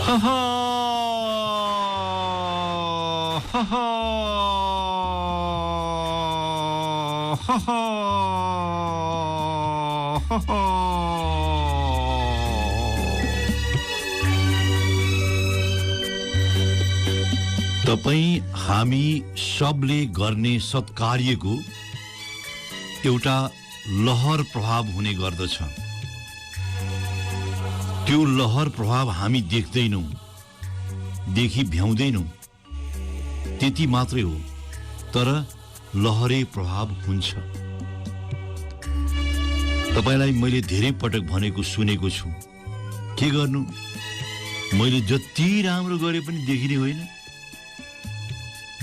Ha ha! Ha ha! Ha ha! Ha ha! तपाईं हामी सबले गर्ने सत्कार्यको एउटा लहर प्रभाव हुने गर्दछ। त्यो लहर प्रभाव हामी देख्दैनौं, देखि भ्याउँदैनौं, त्यति मात्रै हो, तर लहरे प्रभाव हुन्छ। तपाईलाई मैले धेरै पटक भनेको सुनेको छु, के गर्नु, मैले जति राम्रो गरे पनि देखिने होइन,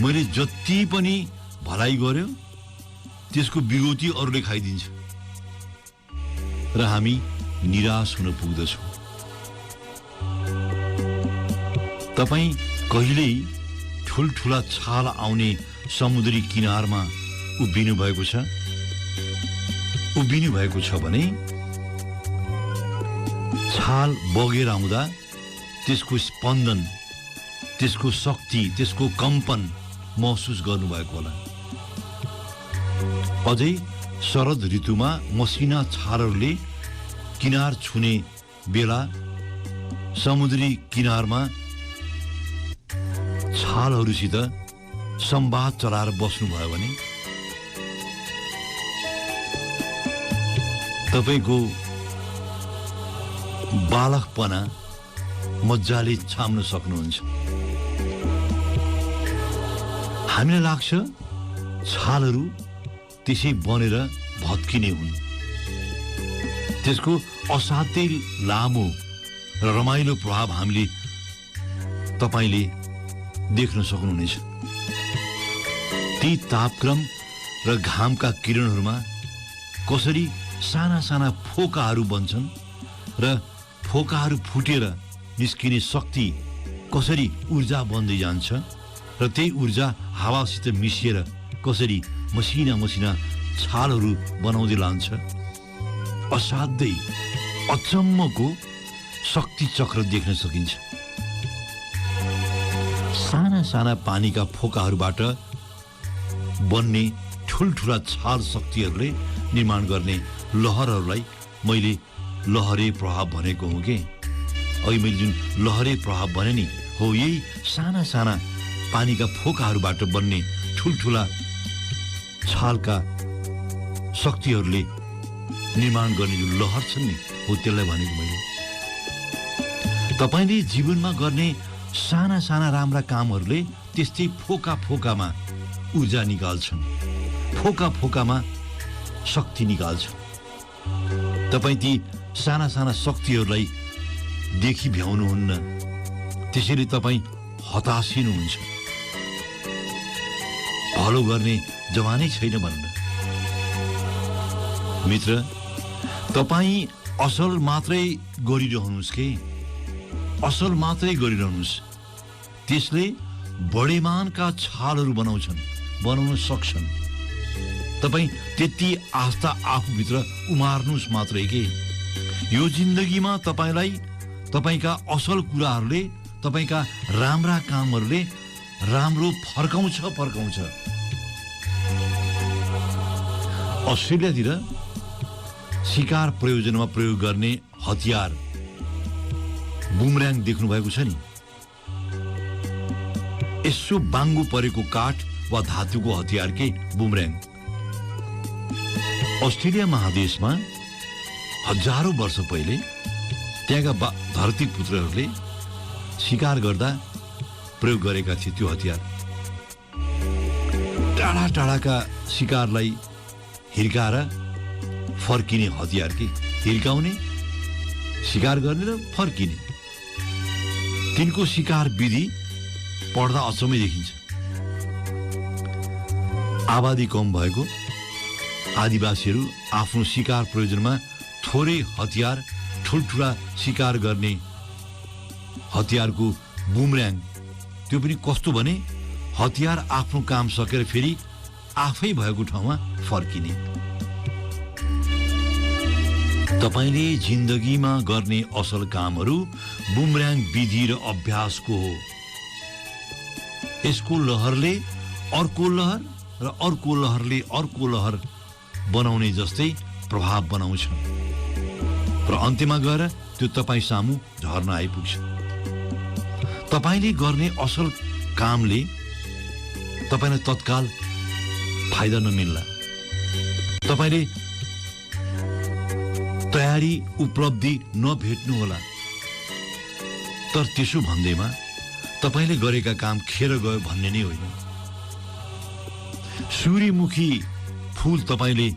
मैले जति पनि भलाइ गर्यो त्यसको बिगौती अरूले खाइदिन्छ र हामी निराश हुन पुग्दछौँ। तपाईं कहिल्यै ठुलठुला छाल आउने समुद्री किनारमा उभिनु भएको छ भने छाल बगेर आउँदा त्यसको स्पन्दन, त्यसको शक्ति, त्यसको कम्पन महसुस गर्नुभएको होला। अझै शरद ऋतुमा मसिना छालहरूले किनार छुने बेला समुद्री किनारमा छालहरूसित संवाद चलाएर बस्नुभयो भने तपाईको बालकपना मजाले छाम्न सक्नुहुन्छ। हामीलाई लाग्छ छालहरू त्यसै बनेर भत्किने हुन्। त्यसको असाध्यै लामो र रमाइलो प्रभाव हामीले तपाईले देख्न सक्नुहुनेछ। ती तापक्रम र घामका किरणहरूमा कसरी साना साना फोकाहरू बन्छन् र फोकाहरू फुटेर निस्किने शक्ति कसरी ऊर्जा बन्दै जान्छ र त्यही ऊर्जा हावासित मिसिएर कसरी मसिना मसिना छालहरू बनाउँदै लान्छ। असाध्यै अचम्मको शक्ति चक्र देख्न सकिन्छ। साना साना पानीका फोकाहरूबाट बन्ने ठुलठुला छाल शक्तिहरूले निर्माण गर्ने लहरहरूलाई मैले लहरे प्रभाव भनेको हुँ के। अघि मैले जुन लहरे प्रभाव भने नि हो, यही साना साना पानीका फोकाहरूबाट बन्ने ठुलठुला छालका शक्तिहरूले निर्माण गर्ने जुन लहर छन् नि, हो त्यसलाई भनेको मैले। तपाईले जीवनमा गर्ने साना साना राम्रा कामहरूले त्यस्तै फोका फोकामा ऊर्जा निकाल्छन्, फोका फोकामा शक्ति निकाल्छन्। तपाईं ती साना साना शक्तिहरूलाई देखि भ्याउनुहुन्न, त्यसैले तपाईं हताशिनुहुन्छ। भलो गर्ने जवानै छैन भन्न। मित्र, तपाईं असल मात्रै गरिरहनुहोस् के, असल मात्रै गरिरहनुहोस्। त्यसले बढेमानका छालहरू बनाउन सक्छन्। तपाईं त्यति आस्था आफूभित्र उमार्नुहोस् मात्रै के। यो जिन्दगीमा तपाईलाई तपाईका असल कुराहरूले, तपाईका राम्रा कामहरूले राम्रो फर्काउँछ। अस्ट्रेलियातिर शिकार प्रयोजनमा प्रयोग गर्ने हतियार बुमर्याङ देख्नु भएको छ नि। यसो बाङ्गो परेको काठ वा धातुको हतियार के बुमर्याङ। अस्ट्रेलिया महादेशमा हजारौं वर्ष पहिले त्यहाँका धरती पुत्रहरूले शिकार गर्दा प्रयोग गरेका थिए त्यो हतियार। टाढा टाढाका शिकारलाई हिर्काएर फर्किने हतियार के। हिर्काउने, शिकार गर्ने र फर्किने, तिनको शिकार विधि पढ्दा अचम्मै देखिन्छ। आबादी कम भएको आदिवासीहरू आफ्नो शिकार प्रयोजनमा थोरै हतियार, ठुलठुला शिकार गर्ने हतियारको बुमर्याङ, त्यो पनि कस्तो भने हतियार आफ्नो काम सकेर फेरि आफै भएको ठाउँमा फर्किने। तपाईले जिन्दगीमा गर्ने असल कामहरू बुमर्याङ विधि र अभ्यासको हो। यसको लहरले अर्को लहर र अर्को लहरले अर्को लहर बनाउने जस्तै प्रभाव बनाउँछ र अन्त्यमा गएर त्यो तपाईँ सामु झर्न आइपुग्छ। तपाईले गर्ने असल कामले तपाईलाई तत्काल फाइदा नमिल्ला। तपाईले तयारी उपलब्धि नभेट्नु होला, तर त्यसो भन्दैमा तपाईले गरेका काम खेर गयो भन्ने नै होइन। सूर्यमुखी फूल तपाईले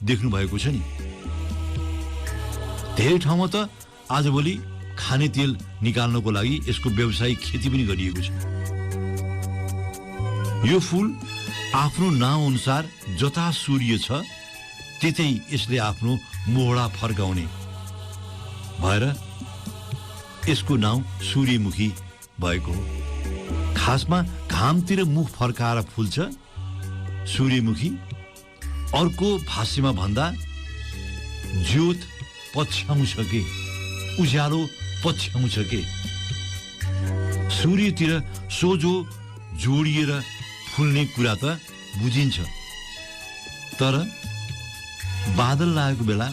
देख्नु भएको छ नि, धेरै ठाउँमा त आजभोलि खाने तेल निकाल्नको लागि यसको व्यावसायिक खेती पनि गरिएको छ। यो फूल आफ्नो नाम अनुसार जता सूर्य छ त्यतै यसले आफ्नो मोहडा फर्काउने भएर यसको नाम सूर्यमुखी भएको हो। खासमा घामतिर मुख फर्काएर फुल्छ सूर्यमुखी। अर्को भाष्यमा भन्दा ज्योत पछ्याउँछ के, उज्यालो पछ्याउँछ के। सूर्यतिर सोझो जोडिएर फुल्ने कुरा त बुझिन्छ, तर बादल लागेको बेला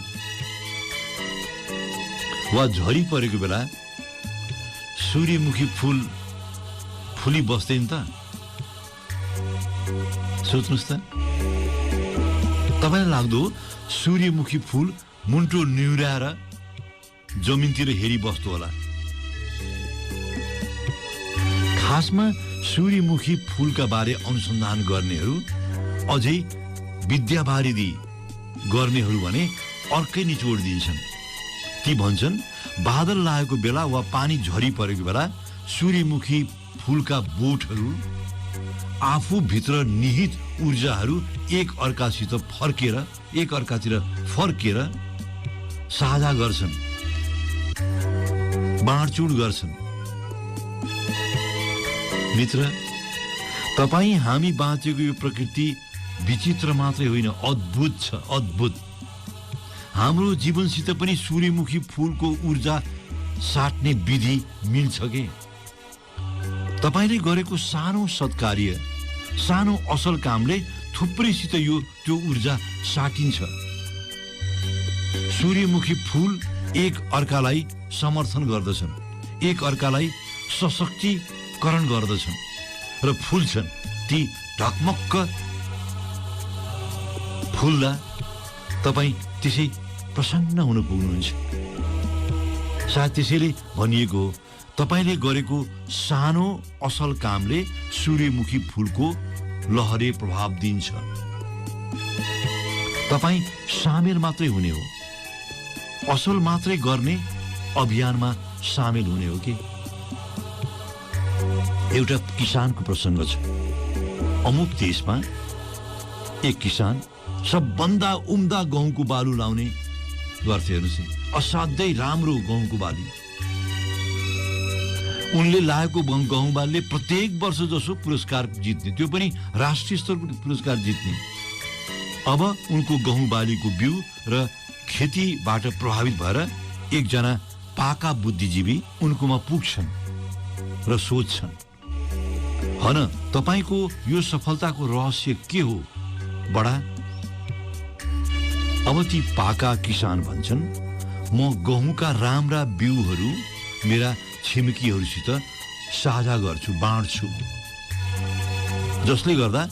वा झरी परेको बेला सूर्यमुखी फूल फुली बस्दैन त। सोच्नुस् त, तपाईलाई लाग्दो सूर्यमुखी फूल मुन्टो निहुराएर जमिनतिर हेरी बस्दो होला। खासमा सूर्यमुखी फूलका बारे अनुसन्धान गर्नेहरू, अझै विद्यावारिधि गर्नेहरू भने अर्कै निचोड दिन्छन्। ती भन्छन् बादल लागेको बेला वा पानी झरी परेको बेला सूर्यमुखी फूलका बोटहरू आफू भित्र निहित ऊर्जाहरू एक अर्कातिर फर्केर साझा गर्छन्, बाँडचुँड गर्छन्। मित्र, तपाईँ हामी बाँचेको यो प्रकृति विचित्र मात्रै होइन, अद्भुत छ, अद्भुत। हाम्रो जीवनसित पनि सूर्यमुखी फूलको ऊर्जा साट्ने विधि मिल्छ के। तपाईले गरेको सानो सत्कार्य, सानो असल कामले थुप्रैसित त्यो ऊर्जा साटिन्छ। सूर्यमुखी फूल एक अर्कालाई समर्थन गर्दछन्, एक अर्कालाई सशक्तिकरण गर्दछन् र फुल्छन्। ती ढकमक्क फुल्दा तपाईँ त्यसै प्रसन्न हुन पुग्नुहुन्छ। सायद त्यसैले भनिएको हो, तपाईले गरेको सानो असल कामले सूर्यमुखी फूलको लहरे प्रभाव दिन्छ। तपाईँ सामेल मात्रै हुने हो, असल मात्रै गर्ने अभियानमा सामेल हुने हो कि। एउटा किसानको प्रसङ्ग छ। अमुक देशमा एक किसान सबभन्दा उम्दा गहुँको बालु लाउने गर्थे। हेर्नुहोस्, असाध्यै राम्रो गहुँको बाली। उनले लाएको गहुँ बालीले प्रत्येक वर्ष जसो पुरस्कार जित्ने, त्यो पनि राष्ट्रिय स्तरको पुरस्कार जित्ने। अब उनको गहुँ बालीको बिउ र खेतीबाट प्रभावित भएर एकजना पाका बुद्धिजीवी उनकोमा पुग्छन् र सोध्छन्, हन तपाईको यो सफलताको रहस्य के हो बडा? अब ती पाका किसान भन्छन्, म गहुँका राम्रा बिउहरू मेरा छिमेकीहरूसित साझा गर्छु, बाँड्छु, जसले गर्दा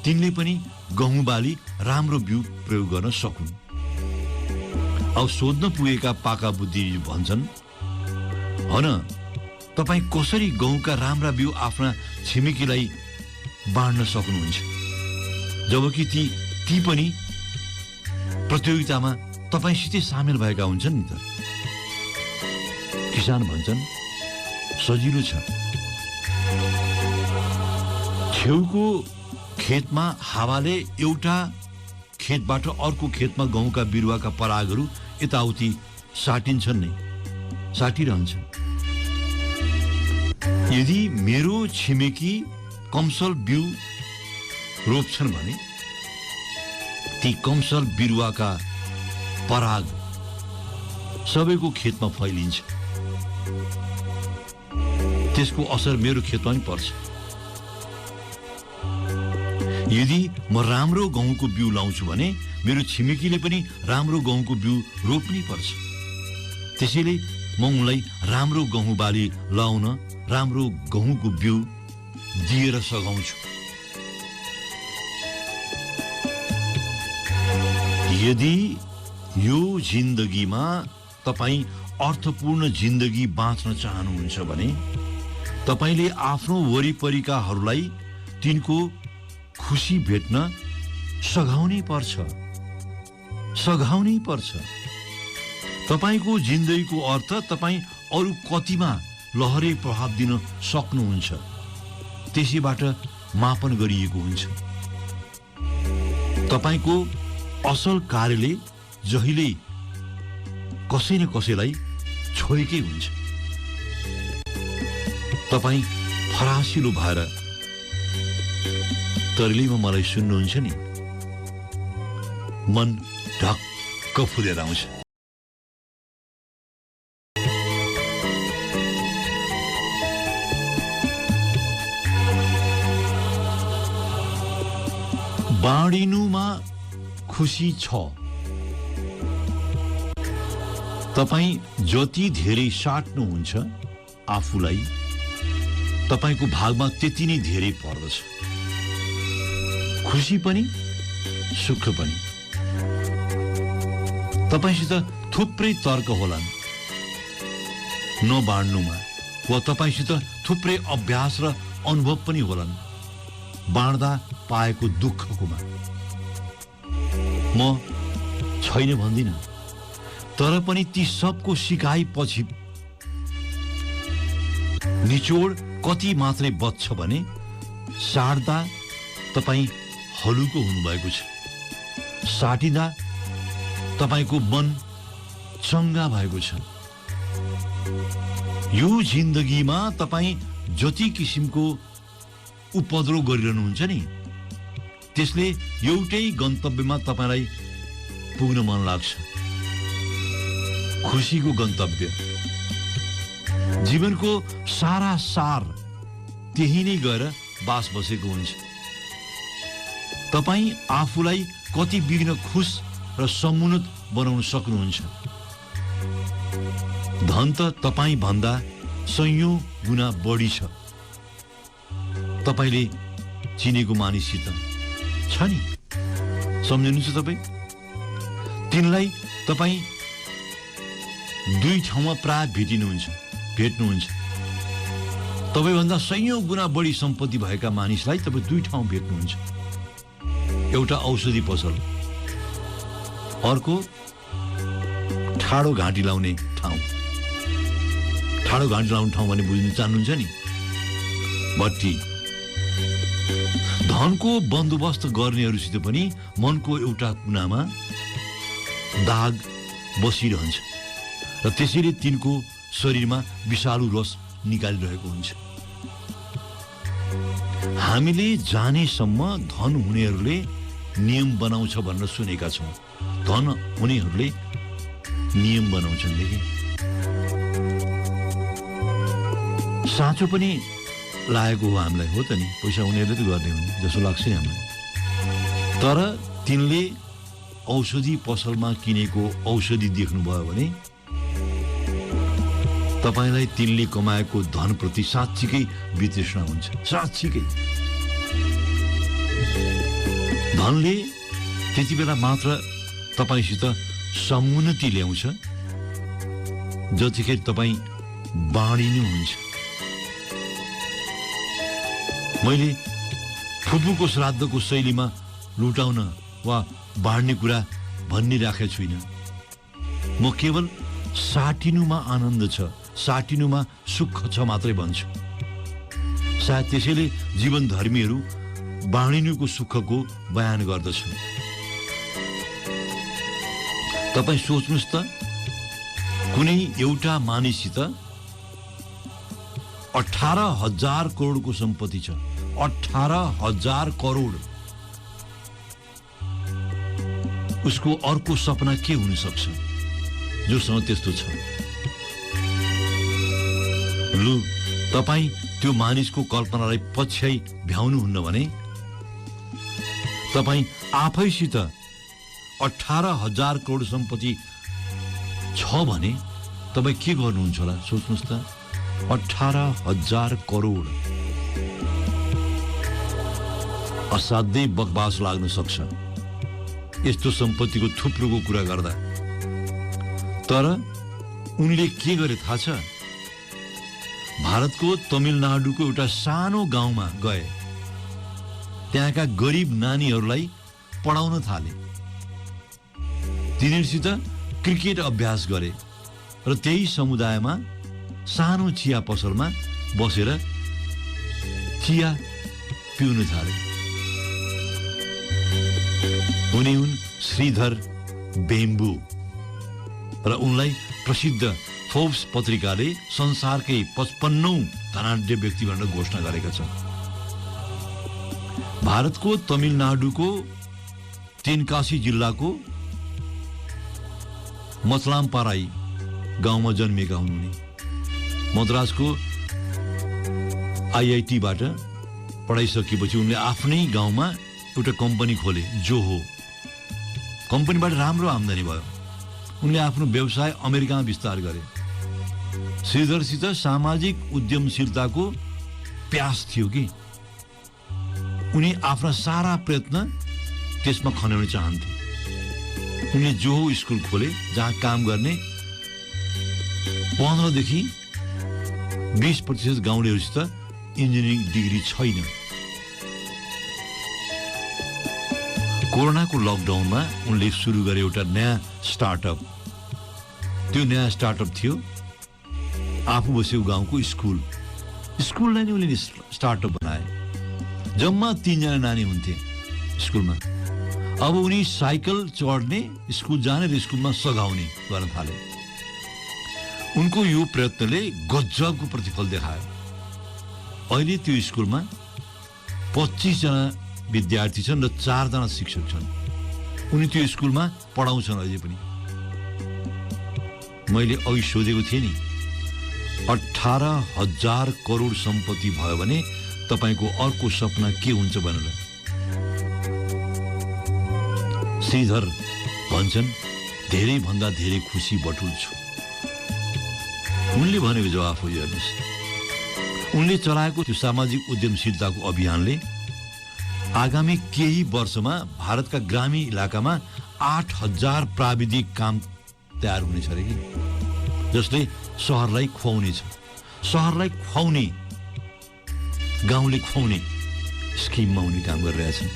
तिनले पनि गहुँ बाली राम्रो बिउ प्रयोग गर्न सकुन्। अब सोध्न पुगेका पाका बुद्धि भन्छन्, हन तपाईँ कसरी गहुँका राम्रा बिउ आफ्ना छिमेकीलाई बाँड्न सक्नुहुन्छ, जबकि ती पनि प्रतियोगितामा तपाईँसितै सामेल भएका हुन्छन् नि त। किसान भन्छन्, सजिलो छ। छेउको खेतमा हावाले एउटा खेतबाट अर्को खेतमा गहुँका बिरुवाका परागहरू यताउति साटिन्छन् नै, साटिरहन्छन्। यदि मेरो छिमेकी कमसल बिउ रोप्छन् भने ती कमसल बिरुवाका पराग सबैको खेतमा फैलिन्छ। त्यसको असर मेरो खेतमा पनि पर्छ। यदि म राम्रो गहुँको बिउ लाउँछु भने मेरो छिमेकीले पनि राम्रो गहुँको बिउ रोप्नै पर्छ। त्यसैले म उनलाई राम्रो गहुँ बाली लाउन राम्रो गहुँको बिउ दिएर सघाउँछु। यदि यो जिन्दगीमा तपाईँ अर्थपूर्ण जिन्दगी बाँच्न चाहनुहुन्छ भने तपाईले आफ्नो वरिपरिकाहरूलाई तिनको खुसी भेट्न सघाउनै पर्छ। तपाईको जिन्दगीको अर्थ तपाईँ अरू कतिमा लहरे प्रभाव दिन सक्नुहुन्छ त्यसैबाट मापन गरिएको हुन्छ। तपाईको असल कार्यले जहिले कसै न कसैलाई छोएकै हुन्छ। तपाईँ फरासिलो भएर तर्लीमा मलाई सुन्नुहुन्छ नि, मन ढक्क फुलेर आउँछ। बाँडिनुमा खुसी छ। तपाईँ जति धेरै साट्नुहुन्छ आफूलाई तपाईको भागमा त्यति नै धेरै पर्दछ। खुसी पनि सुख पनि। तपाईसित थुप्रै तर्क होलान् नबाँड्नुमा, वा तपाईसित थुप्रै अभ्यास र अनुभव पनि होलान् बाँड्दा पाएको दुःखकोमा। म छैन भन्दिनँ, तर पनि ती सबको सिकाइ पछि निचोड कति मात्रै बच्छ भने साट्दा तपाईँ हलुको हुनुभएको छ, साटिँदा तपाईको मन चङ्गा भएको छ। यो जिन्दगीमा तपाईँ जति किसिमको उपद्रव गरिरहनुहुन्छ नि त्यसले एउटै गन्तव्यमा तपाईलाई पुग्न मन लाग्छ, खुसीको गन्तव्य। जीवनको सारा सार त्यही नै गएर बास बसेको हुन्छ। तपाईँ आफूलाई कति बिघ्न खुश र समुन्नत बनाउन सक्नुहुन्छ। धन त तपाईँ भन्दा सयौं गुना बढी छ तपाईले चिनेको मानिससित छ नि, सम्झिनुहुन्छ तपाईँ? तिनलाई तपाईँ दुई ठाउँमा प्राय भेट्नुहुन्छ। तपाईभन्दा सयौं गुना बढी सम्पत्ति भएका मानिसलाई तपाईँ दुई ठाउँ भेट्नुहुन्छ। एउटा औषधि पसल, अर्को ठाडो घाँटी लाउने ठाउँ। ठाडो घाँटी लाउने ठाउँ भने बुझ्नु चाहनुहुन्छ नि? भट्टी। धनको बन्दोबस्त गर्नेहरूसित पनि मनको एउटा कुनामा दाग बसिरहन्छ र त्यसैले तिनको शरीरमा विषालु रस निकालिरहेको हुन्छ। हामीले जानेसम्म धन हुनेहरूले नियम बनाउँछ भनेर सुनेका छौँ। धन हुनेहरूले नियम बनाउँछन् देखि। साँचो पनि लागेको हो हामीलाई, हो त नि? पैसा हुनेहरूले त गर्ने हुने जस्तो लाग्छ नि हामीलाई। तर तिनले औषधि पसलमा किनेको औषधि देख्नुभयो भने तपाईलाई तिनले कमाएको धनप्रति साँच्चीकै वितृष्णा हुन्छ। साँच्चीकै धनले त्यति बेला मात्र तपाईसित समुन्नति ल्याउँछ जतिखेर तपाईँ बाँडिनुहुन्छ। मैले फुपूको श्राद्धको शैलीमा लुटाउन वा बाँड्ने कुरा भनिराखेको छुइनँ। म केवल साटिनुमा आनन्द छ, साटिनुमा सुख छ मात्रै भन्छु। सायद त्यसैले जीवनधर्मीहरू बाँडिनुको सुखको बयान गर्दछन्। तपाईँ सोच्नुहोस् त, कुनै एउटा मानिससित 18,000 करोडको सम्पत्ति छ। 18,000 करोड। उसको अर्को सपना के हुन सक्छ? जोसँग त्यस्तो छ। लु तपाईँ त्यो मानिसको कल्पनालाई पछ्याइ भ्याउनुहुन्न भने तपाईँ आफैसित 18,000 करोड सम्पत्ति छ भने तपाईँ के गर्नुहुन्छ होला सोच्नुहोस् त। 18,000 करोड असाध्यै बकवास लाग्न सक्छ यस्तो सम्पत्तिको थुप्रोको कुरा गर्दा। तर उनले के गरे थाहा छ? भारतको तमिलनाडुको एउटा सानो गाउँमा गए, त्यहाँका गरिब नानीहरूलाई पढाउन थाले, तिनीहरूसित क्रिकेट अभ्यास गरे र त्यही समुदायमा सानो चिया पसलमा बसेर चिया पिउन थाले। उनी हुन् श्रीधर बेम्बु र उनलाई प्रसिद्ध फोर्ब्स पत्रिकाले संसारकै 55औं धनाढ्य व्यक्ति भनेर घोषणा गरेका छन्। भारतको तमिलनाडुको तेन्कासी जिल्लाको मचलामपाराई गाउँमा जन्मिएका हुन् उनी। मद्रासको आईआईटीबाट पढाइसकेपछि उनले आफ्नै गाउँमा एउटा कम्पनी खोले, जोहो। कम्पनीबाट राम्रो आम्दानी भयो। उनले आफ्नो व्यवसाय अमेरिकामा विस्तार गरे। श्रीधरसित सामाजिक उद्यमशीलताको प्यास थियो कि उनी आफ्ना सारा प्रयत्न त्यसमा खनाउन चाहन्थे। उनले जोहो स्कुल खोले, जहाँ काम गर्ने 15 देखि 20% गाउँलेहरूसित इन्जिनियरिङ डिग्री छैन। कोरोनाको लकडाउनमा उनले सुरु गरे एउटा नयाँ स्टार्टअप। त्यो नयाँ स्टार्टअप थियो आफू बसेको गाउँको स्कुल। स्कुललाई नै उनले स्टार्टअप बनाए। जम्मा 3 जना नानी हुन्थे स्कुलमा। अब उनी साइकल चढ्ने, स्कुल जाने र स्कुलमा सघाउने गर्न थाले। उनको यो प्रयत्नले गजबको प्रतिफल देखायो। अहिले त्यो स्कुलमा 25 जना विद्यार्थी छन् र 4 जना शिक्षक छन्। उनी त्यो स्कुलमा पढाउँछन् अहिले पनि। मैले अघि सोधेको थिएँ नि, 18,000 करोड सम्पत्ति भयो भने तपाईको अर्को सपना के हुन्छ भनेर। श्रीधर भन्छन्, धेरै भन्दा धेरै खुसी बटुल्छु। उनले भनेको जवाफ हो, हेर्नुहोस्। उनले चलाएको त्यो सामाजिक उद्यमशीलताको अभियानले आगामी केही वर्षमा भारतका ग्रामीण इलाकामा 8,000 प्राविधिक काम तयार हुनेछ अरे कि, जसले सहरलाई खुवाउनेछ। सहरलाई खुवाउने, गाउँले खुवाउने स्किममा उनी काम गरिरहेछन्।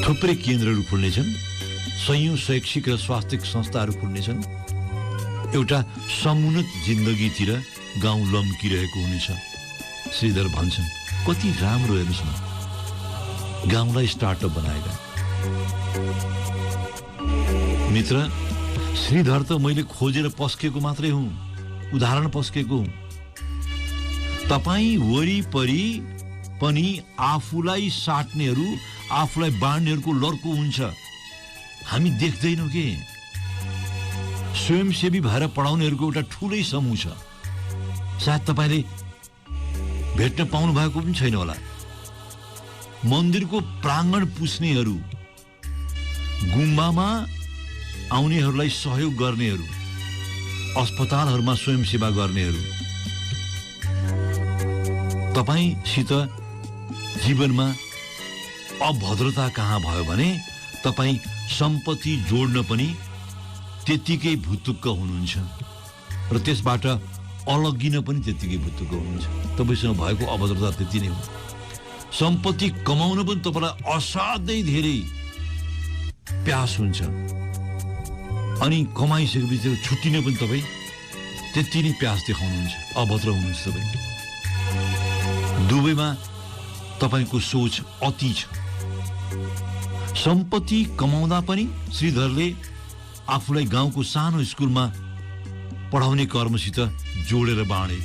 थुप्रै केन्द्रहरू खुल्नेछन्, सयौं शैक्षिक र स्वास्थ्य संस्थाहरू खुल्नेछन्। एउटा समुन्नत जिन्दगीतिर गाउँ लम्किरहेको हुनेछ। श्रीधर भन्छन्, कति राम्रो हेर्नुहोस् न, गाउँलाई स्टार्टअप बनाएका। मित्र, श्रीधर त मैले खोजेर पस्केको मात्रै हुँ, उदाहरण पस्केको हुँ। तपाईँ वरिपरि पनि आफूलाई साट्नेहरू, आफूलाई बाँड्नेहरूको लड्को हुन्छ। हामी देख्दैनौँ के? स्वयंसेवी भएर पढाउनेहरूको एउटा ठुलै समूह छ। सायद तपाईँले भेट्न पाउनु भएको पनि छैन होला। मन्दिरको प्राङ्गण पुस्नेहरू, गुम्बामा आउनेहरूलाई सहयोग गर्नेहरू, अस्पतालहरूमा स्वयंसेवा गर्नेहरू। तपाईसित जीवनमा अभद्रता कहाँ भयो भने तपाईँ सम्पत्ति जोड्न पनि त्यतिकै भुतुक्क हुनुहुन्छ र त्यसबाट अलगिन पनि त्यतिकै भुतुक्क हुनुहुन्छ। तपाईँसँग भएको अभद्रता त्यति नै हो। सम्पत्ति कमाउन पनि तपाईँलाई असाध्यै धेरै प्यास हुन्छ, अनि कमाइसकेपछि छुट्टिन पनि तपाईँ त्यति नै प्यास देखाउनुहुन्छ, अभद्र हुनुहुन्छ तपाईँ। दुवैमा तपाईँको सोच अति छ। सम्पत्ति कमाउँदा पनि श्रीधरले आफूलाई गाउँको सानो स्कुलमा पढाउने कर्मसित जोडेर बाँडे।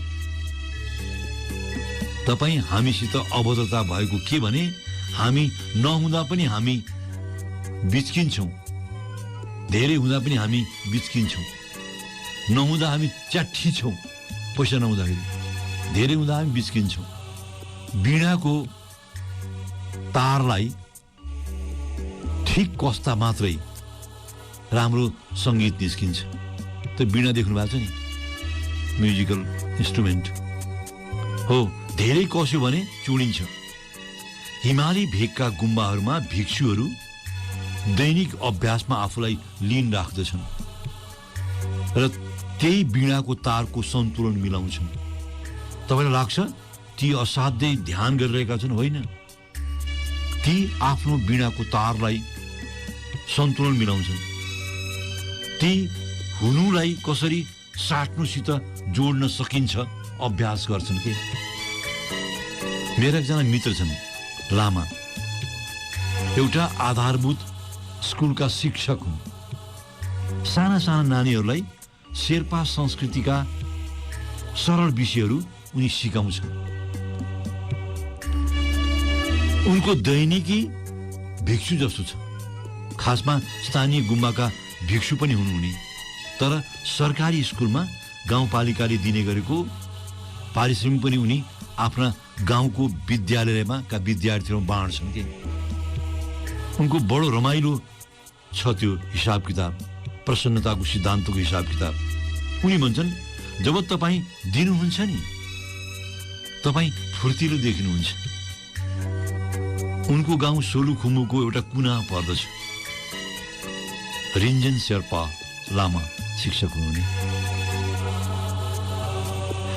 तपाईँ हामीसित अभद्रता भएको के भने हामी नहुँदा पनि हामी बिच्किन्छौँ। धेरै हुँदा पनि हामी बिच्किन्छौँ, नहुँदा हामी च्याठी छौँ। पैसा नहुँदाखेरि धेरै हुँदा हामी बिच्किन्छौँ। वीणाको तारलाई ठिक कस्ता मात्रै राम्रो सङ्गीत निस्किन्छ। त्यो वीणा देख्नु भएको छ नि, म्युजिकल इन्स्ट्रुमेन्ट हो। धेरै कस्यो भने चुडिन्छ। हिमाली भेगका गुम्बाहरूमा भिक्षुहरू दैनिक अभ्यासमा आफूलाई लीन राख्दछन् र त्यही वीणाको तारको सन्तुलन मिलाउँछन्। तपाईँलाई लाग्छ ती असाध्यै ध्यान गरिरहेका छन्? होइन, ती आफ्नो वीणाको तारलाई सन्तुलन मिलाउँछन्। ती हुनुलाई कसरी साट्नुसित जोड्न सकिन्छ अभ्यास गर्छन् के। मेरा एकजना मित्र छन् लामा, एउटा आधारभूत स्कुलका शिक्षक हुन्। साना साना नानीहरूलाई शेर्पा संस्कृतिका सरल विषयहरू उनी सिकाउँछन्। उनको दैनिकी भिक्षु जस्तो छ। खासमा स्थानीय गुम्बाका भिक्षु पनि हुन् उनी, तर सरकारी स्कुलमा गाउँपालिकाले दिने गरेको पारिश्रमिक पनि उनी आफ्ना गाउँको विद्यालयमा का विद्यार्थीहरूमा बाँड्छन् के। उनको बडो रमाइलो छ त्यो हिसाब किताब, प्रसन्नताको सिद्धान्तको हिसाब किताब। उनी भन्छन्, जब तपाईँ दिनुहुन्छ नि, तपाईँ फुर्तिलो देखिनुहुन्छ। उनको गाउँ सोलुखुम्बुको एउटा कुना पर्दछ। रिन्जेन शेर्पा लामा शिक्षक हुनुहुने।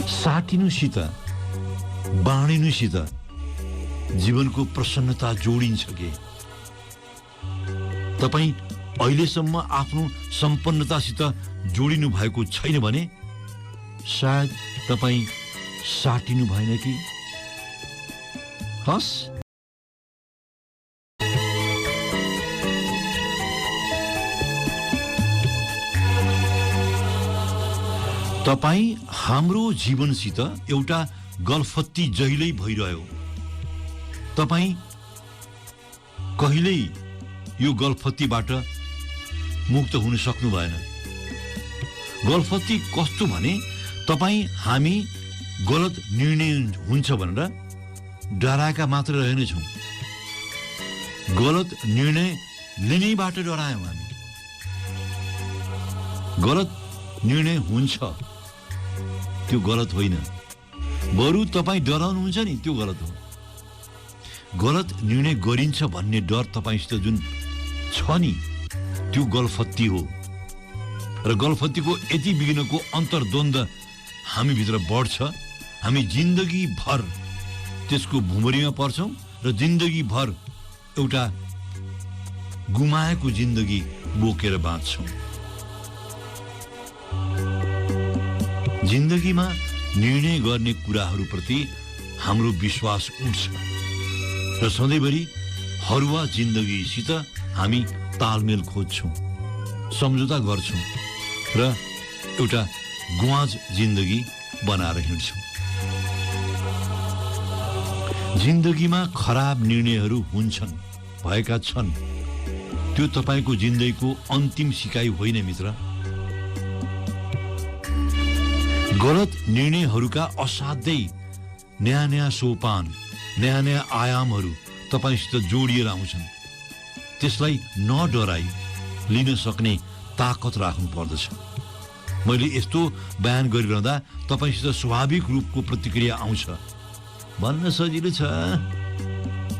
साटिनुसित बाँडिनुसित जीवनको प्रसन्नता जोडिन्छ के। तपाईँ अहिलेसम्म आफ्नो सम्पन्नतासित जोडिनु भएको छैन भने सायद तपाईँ साटिनु भएन कि। हस्, तपाईँ हाम्रो जीवनसित एउटा गलफत्ती जहिल्यै भइरह्यो। तपाईँ कहिल्यै यो गलफत्तीबाट मुक्त हुन सक्नु भएन। गलफत्ती कस्तो भने, तपाईँ हामी गलत निर्णय हुन्छ भनेर डराएका मात्र रहेनछौँ, गलत निर्णय लिनेबाट डरायौँ हामी। गलत निर्णय हुन्छ त्यो गलत होइन, बरु तपाईँ डराउनुहुन्छ नि त्यो गलत हो। गलत निर्णय गरिन्छ भन्ने डर तपाईँसित जुन छ नि, त्यो गलफत्ती हो। र गलफत्तीको यति बिघ्नको अन्तर्द्वन्द हामीभित्र बढ्छ, हामी जिन्दगीभर त्यसको भुमरीमा पर्छौँ र जिन्दगीभर एउटा गुमाएको जिन्दगी बोकेर बाँच्छौँ। जिन्दगीमा निर्णय गर्ने कुराहरूप्रति हाम्रो विश्वास उठ्छ र सधैँभरि हरुवा जिन्दगीसित हामी तालमेल खोज्छौँ, सम्झौता गर्छौँ र एउटा गुवाज जिन्दगी बनाएर हिँड्छौँ। जिन्दगीमा खराब निर्णयहरू हुन्छन्, भएका छन्। त्यो तपाईँको जिन्दगीको अन्तिम सिकाइ होइन मित्र। गलत निर्णयहरूका असाध्यै नयाँ नयाँ सोपान, नयाँ नयाँ आयामहरू तपाईँसित जोडिएर आउँछन्। त्यसलाई नडराई लिन सक्ने ताकत राख्नु पर्दछ। मैले यस्तो बयान गरिरहँदा तपाईँसित स्वाभाविक रूपको प्रतिक्रिया आउँछ। भन्न सजिलो छ,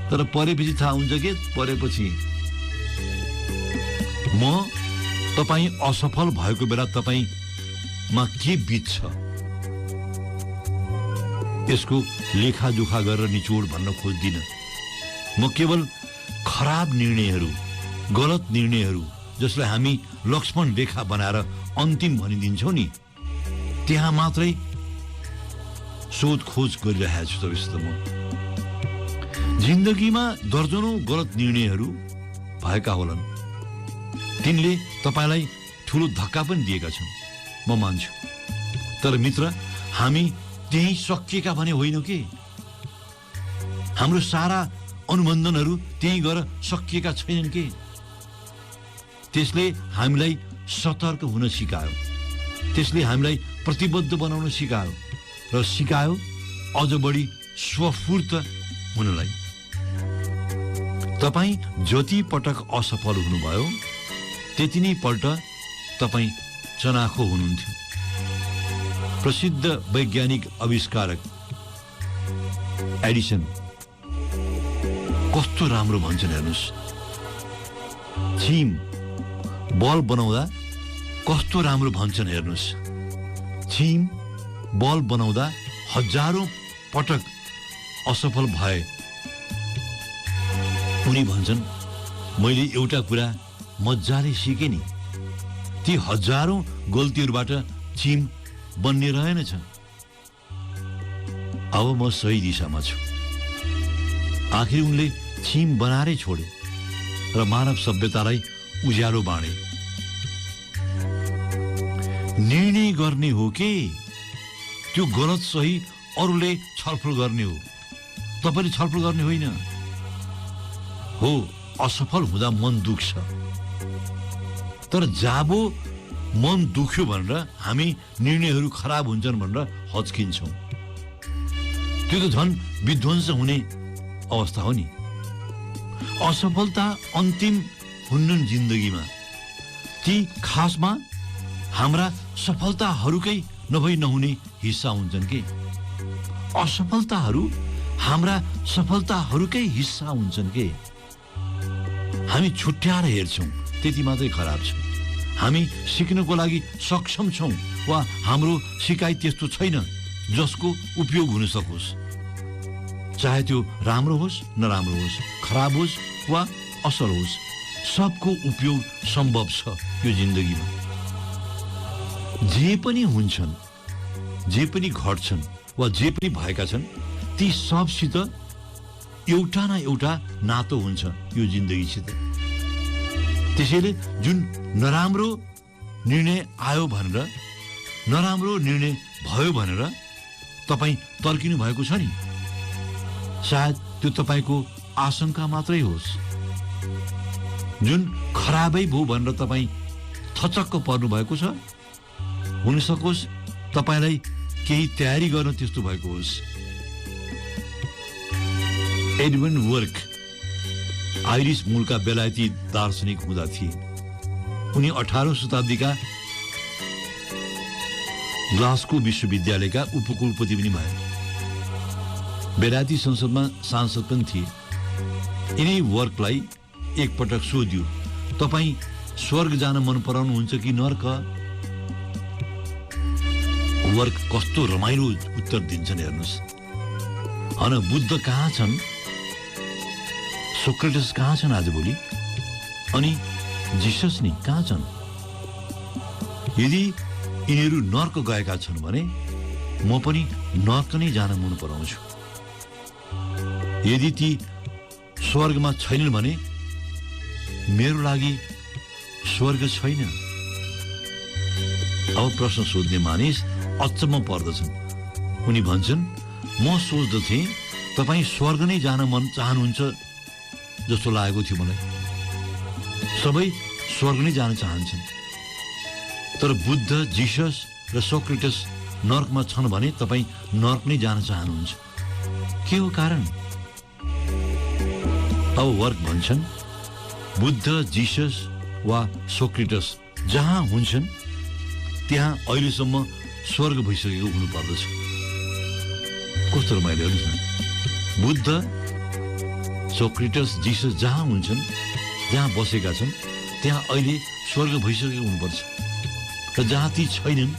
तर परेपछि थाहा हुन्छ के। परेपछि म तपाईँ असफल भएको बेला तपाईँमा के बित्छ यसको लेखाजोखा गरेर निचोड भन्न खोज्दिनँ। म केवल खराब निर्णयहरू, गलत निर्णयहरू जसलाई हामी लक्ष्मण रेखा बनाएर अन्तिम भनिदिन्छौँ नि, त्यहाँ मात्रै सोधखोज गरिरहेको छु तपाईँसित म। जिन्दगीमा दर्जनौं गलत निर्णयहरू भएका होलान्, तिनले तपाईँलाई ठुलो धक्का पनि दिएका छन्, म मान्छु। तर मित्र, हामी त्यही सकिएका भने होइनौँ के। हाम्रो सारा अनुबन्धनहरू त्यही गएर सकिएका छैनन् के। त्यसले हामीलाई सतर्क हुन सिकायो, त्यसले हामीलाई प्रतिबद्ध बनाउन सिकायो र सिकायो अझ बढी स्वफूर्त हुनलाई। तपाईँ जति पटक असफल हुनुभयो त्यति नै पल्ट तपाईँ चनाखो हुनुहुन्थ्यो। प्रसिद्ध वैज्ञानिक आविष्कारक एडिसन कस्तो राम्रो भन्छन् हेर्नुहोस्, छिम बल बनाउँदा कस्तो राम्रो भन्छन् हेर्नुहोस्, छिम बल बनाउँदा हजारौं पटक असफल भए उनी भन्छन् मैले एउटा कुरा मजाले सिकेँ नि, ती हजारौं गल्तीहरूबाट छिम बन्ने रहेनछ। अब म सही दिशामा छु। आखिर उनले छिम बनाएरै छोडे र मानव सभ्यतालाई उज्यालो बाँडे। निर्णय गर्ने हो के त्यो गलत सही अरूले छलफल गर्ने हो, तपाईले छलफल गर्ने होइन। हो, असफल हुँदा मन दुख्छ, तर जाबो मन दुख्यो भनेर हामी निर्णयहरू खराब हुन्छन् भनेर हच्किन्छौँ। त्यो त झन् विध्वंस हुने अवस्था हो नि। असफलता अन्तिम हुन्नन् जिन्दगीमा, ती खासमा हाम्रा सफलताहरूकै नभई नहुने हिस्सा हुन्छन् के। असफलताहरू हाम्रा सफलताहरूकै हिस्सा हुन्छन् के। हामी छुट्याएर हेर्छौँ त्यति मात्रै खराब छ। हामी सिक्नको लागि सक्षम छौँ वा हाम्रो सिकाइ त्यस्तो छैन जसको उपयोग हुन सकोस्, चाहे त्यो राम्रो होस् नराम्रो होस्, खराब होस् वा असल होस्, सबको उपयोग सम्भव छ यो जिन्दगीमा। जे पनि हुन्छन्, जे पनि घट्छन् वा जे पनि भएका छन्, ती सबसित एउटा न एउटा नातो हुन्छ यो जिन्दगीसित। त्यसैले जुन नराम्रो निर्णय आयो भनेर, नराम्रो निर्णय भयो भनेर तपाईँ तर्किनु भएको छ नि, सायद त्यो तपाईँको आशंका मात्रै होस्। जुन खराबै भयो भनेर तपाईँ थचक्क पर्नु भएको छ, हुन सकोस् तपाईँलाई केही तयारी गर्न त्यस्तो भएको होस्। एडविन वर्क आइरिस मूलका बेलायती दार्शनिक हुँदा थिए। उनी 18औं शताब्दीका ग्लास्गो विश्वविद्यालयका उपकुलपति पनि भए। बेलायती संसदमा सांसद पनि थिए। यिनै वर्कलाई एकपटक सोधियो, तपाईँ स्वर्ग जान मन पराउनुहुन्छ कि नर्क? वर्क कस्तो रमाइलो उत्तर दिन्छन् हेर्नुहोस्। हन बुद्ध कहाँ छन्, सोक्रेटस कहाँ छन् आजभोलि, अनि जिसस नि कहाँ छन्? यदि यिनीहरू नर्क गएका छन् भने म पनि नर्क नै जान मन पराउँछु। यदि ती स्वर्गमा छैनन् भने मेरो लागि स्वर्ग छैन। अब प्रश्न सोध्ने मानिस अचम्म पर्दछन्। उनी भन्छन्, म सोच्दथे तपाईँ स्वर्ग नै जान मन चाहनुहुन्छ जस्तो लागेको थियो मलाई। सबै स्वर्ग नै जान चाहन्छन्, तर बुद्ध, जिसस र सोक्रेटस नर्कमा छन् भने तपाईँ नर्क नै जान चाहनुहुन्छ। के हो कारण? अब वर्क भन्छन्, बुद्ध, जिसस वा सोक्रेटस जहाँ हुन्छन् त्यहाँ अहिलेसम्म स्वर्ग भइसकेको हुनु पर्दछ। कस्तो रमाइलो हेर्नुहोस् न। बुद्ध, सोक्रेटस, जिसस जहाँ हुन्छन्, जहाँ बसेका छन् त्यहाँ अहिले स्वर्ग भइसकेको हुनुपर्छ। र जहाँ ती छैनन्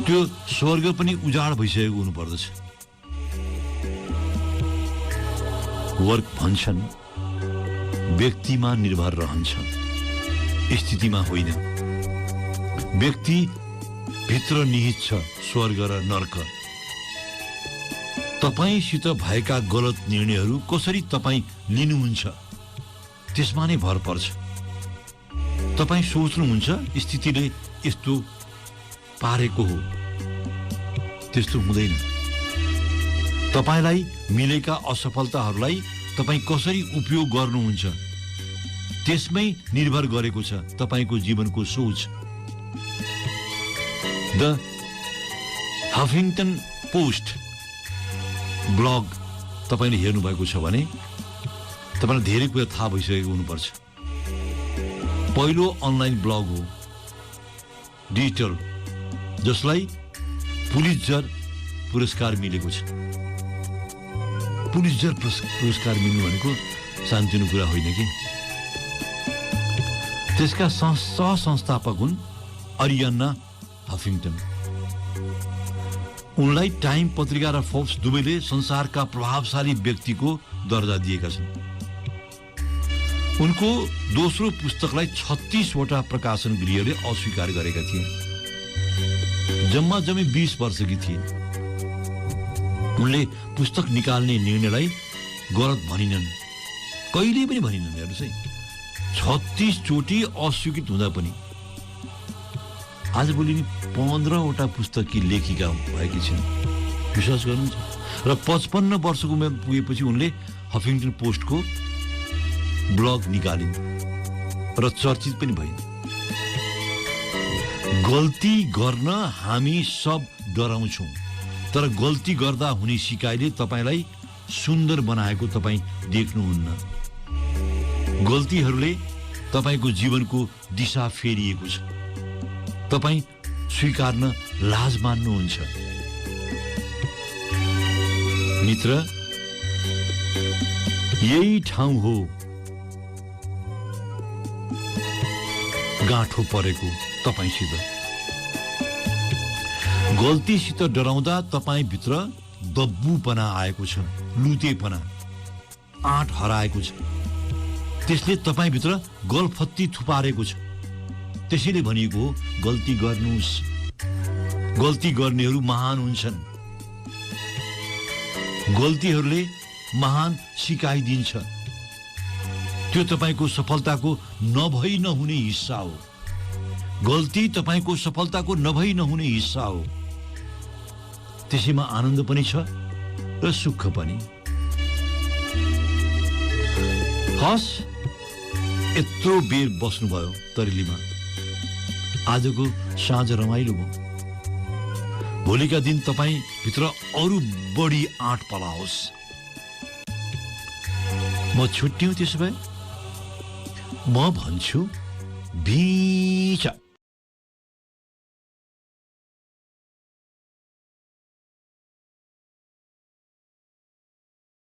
त्यो स्वर्ग पनि उजाड भइसकेको हुनुपर्दछ। वर्क भन्छन्, व्यक्तिमा निर्भर रहन्छ, स्थितिमा होइन। व्यक्ति भित्र निहित छ स्वर्ग र नर्क। तपाईसित भएका गलत निर्णयहरू कसरी तपाईँ लिनुहुन्छ त्यसमा नै भर पर्छ। तपाईँ सोच्नुहुन्छ स्थितिले यस्तो पारेको हो, त्यस्तो हुँदैन। तपाईँलाई मिलेका असफलताहरूलाई तपाईँ कसरी उपयोग गर्नुहुन्छ त्यसमै निर्भर गरेको छ तपाईको जीवनको सोच। द हफिङ्टन पोस्ट ब्लग तपाईले हेर्नु भएको छ भने तपाईलाई धेरै कुरा थाहा भइसकेको हुनुपर्छ। पहिलो अनलाइन ब्लग हो डिजिटल जसलाई पुलित्जर पुरस्कार मिलेको छ। पुलित्जर पुरस्कार मिल्नु भनेको सानोतिनो कुरा होइन कि। त्यसका सह-संस्थापक हुन् अरियाना हफिङ्टन। उनलाई टाइम पत्रिका र फोर्ब्स दुवैले संसारका प्रभावशाली व्यक्तिको दर्जा दिएका छन्। उनको दोस्रो पुस्तकलाई 36 वटा प्रकाशन गृहले अस्वीकार गरेका थिए। जम्मा 20 वर्षकी थिए। उनले पुस्तक निकाल्ने निर्णयलाई गलत भनिनन्, कहिल्यै पनि भनिनन्। हेर्नुहोस् है, 36 चोटि अस्वीकृत हुँदा पनि आजभोलि 15 वटा पुस्तककी लेखिका भएकी छिन्। विश्वास गर्नुहुन्छ? र 55 वर्षको उमेर पुगेपछि उनले हफिङ्टन पोस्टको ब्लग निकालिन् र चर्चित पनि भइन्। गल्ती गर्न हामी सब डराउँछौँ, तर गल्ती गर्दा हुने सिकाइले तपाईलाई सुन्दर बनाएको तपाईँ देख्नुहुन्न। गल्तीहरूले तपाईको जीवनको दिशा फेरिएको छ। तपाईँ स्वीकार्न लाज मान्नुहुन्छ। मित्र, यही ठाउँ हो गाँठो परेको तपाईसित। गल्तीसित डराउँदा तपाईभित्र दब्बुपना आएको छ, लुतेपना, आँट हराएको छ। त्यसले तपाईभित्र गलफत्ती थुपारेको छ। त्यसैले भनिएको हो गल्ती गर्नुस्। गल्ती गर्नेहरू महान हुन्छन्। गल्तीहरूले महान सिकाइदिन्छ। त्यो तपाईको सफलताको नभई नहुने हिस्सा हो। गल्ती तपाईको सफलताको नभई नहुने हिस्सा हो। त्यसैमा आनन्द पनि छ र सुख पनि। हस्, यत्रो बेर बस्नुभयो तरेलीमा। आजको साँझ रमाइलो भयो। भोलिका दिन तपाईँ भित्र अरू बढी आँट पलाओस्। म छुट्टिउँ। त्यसो भए म भन्छु बिचा।